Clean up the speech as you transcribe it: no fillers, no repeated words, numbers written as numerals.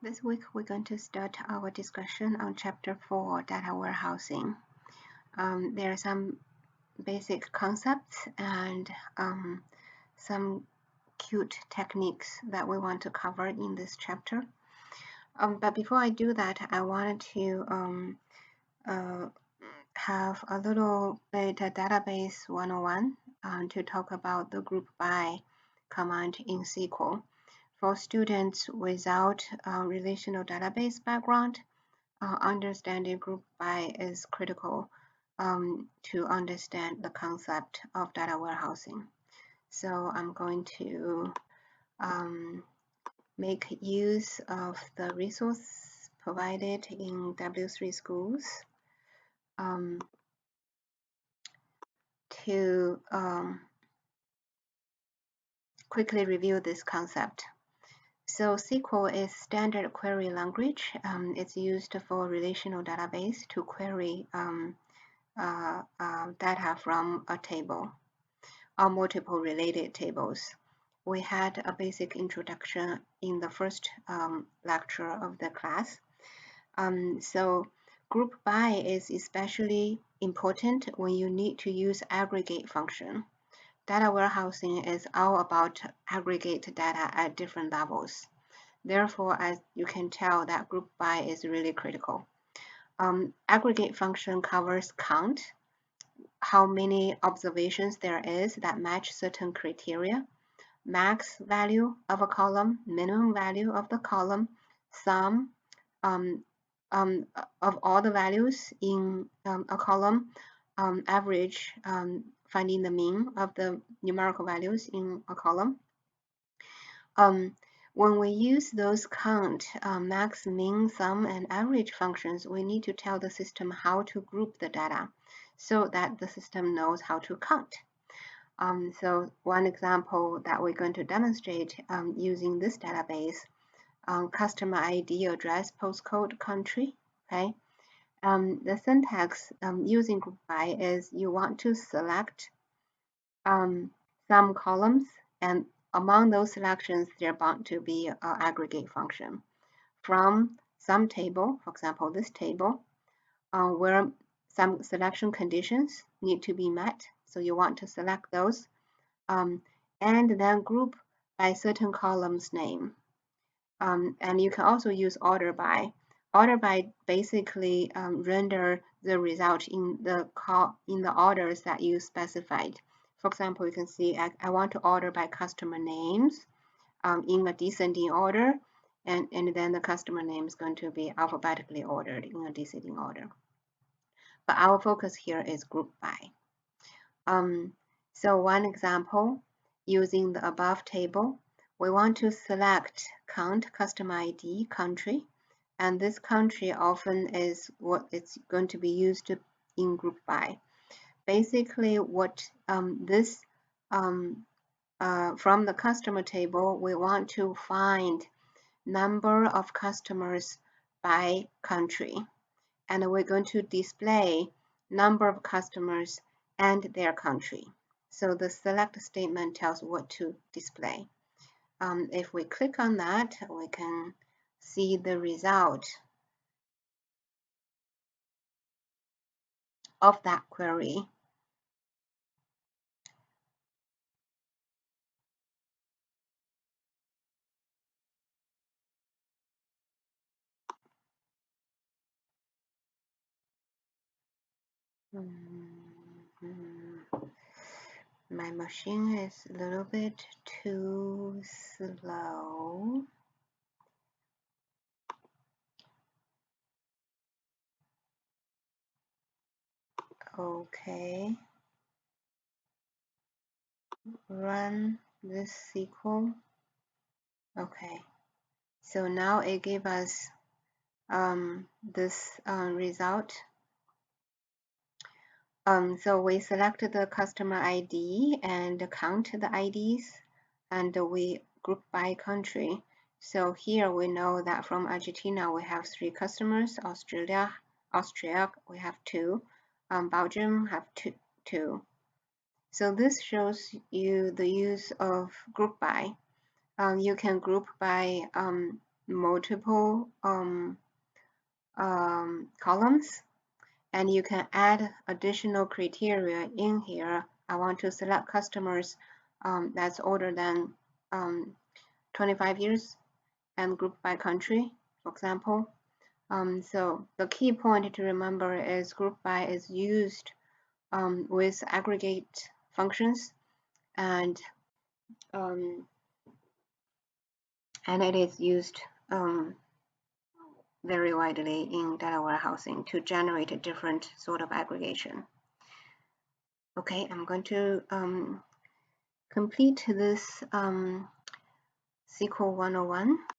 This week, we're going to start our discussion on Chapter 4, Data Warehousing. There are some basic concepts and some cute techniques that we want to cover in this chapter. But before I do that, I wanted to have a little bit of database 101 to talk about the group by command in SQL. For students without relational database background, understanding group by is critical to understand the concept of data warehousing. So I'm going to make use of the resource provided in W3 schools to quickly review this concept. So SQL is standard query language. It's used for relational database to query data from a table or multiple related tables. We had a basic introduction in the first lecture of the class. So group by is especially important when you need to use aggregate function. Data warehousing is all about aggregate data at different levels. Therefore, as you can tell, that group by is really critical. Aggregate function covers count, how many observations there is that match certain criteria, max value of a column, minimum value of the column, sum of all the values in a column, average, finding the mean of the numerical values in a column. When we use those count, max, min, sum, and average functions, we need to tell the system how to group the data so that the system knows how to count. So one example that we're going to demonstrate using this database, customer ID, address, postcode, country, okay? The syntax using group by is you want to select some columns, and among those selections, they're bound to be an aggregate function from some table, for example, this table, where some selection conditions need to be met. So you want to select those and then group by certain columns name. And you can also use order by. Order by basically render the result in the orders that you specified. For example, you can see I want to order by customer names in a descending order, and then the customer name is going to be alphabetically ordered in a descending order. But our focus here is group by. So one example, using the above table, we want to select count, customer ID, country, and this country often is what it's going to be used in group by. Basically, what from the customer table, we want to find number of customers by country, and we're going to display number of customers and their country. So the select statement tells what to display. If we click on that, we can see the result of that query. My machine is a little bit too slow. Okay. Run this SQL. Okay. So now it gave us this result. So we selected the customer ID and count the IDs, and we group by country. So here we know that from Argentina we have 3 customers, Austria we have 2, Belgium have 2. So this shows you the use of group by. You can group by multiple columns, and you can add additional criteria in here. I want to select customers that's older than 25 years and group by country, for example. So the key point to remember is group by is used with aggregate functions, and it is used very widely in data warehousing to generate a different sort of aggregation. Okay, I'm going to complete this SQL 101.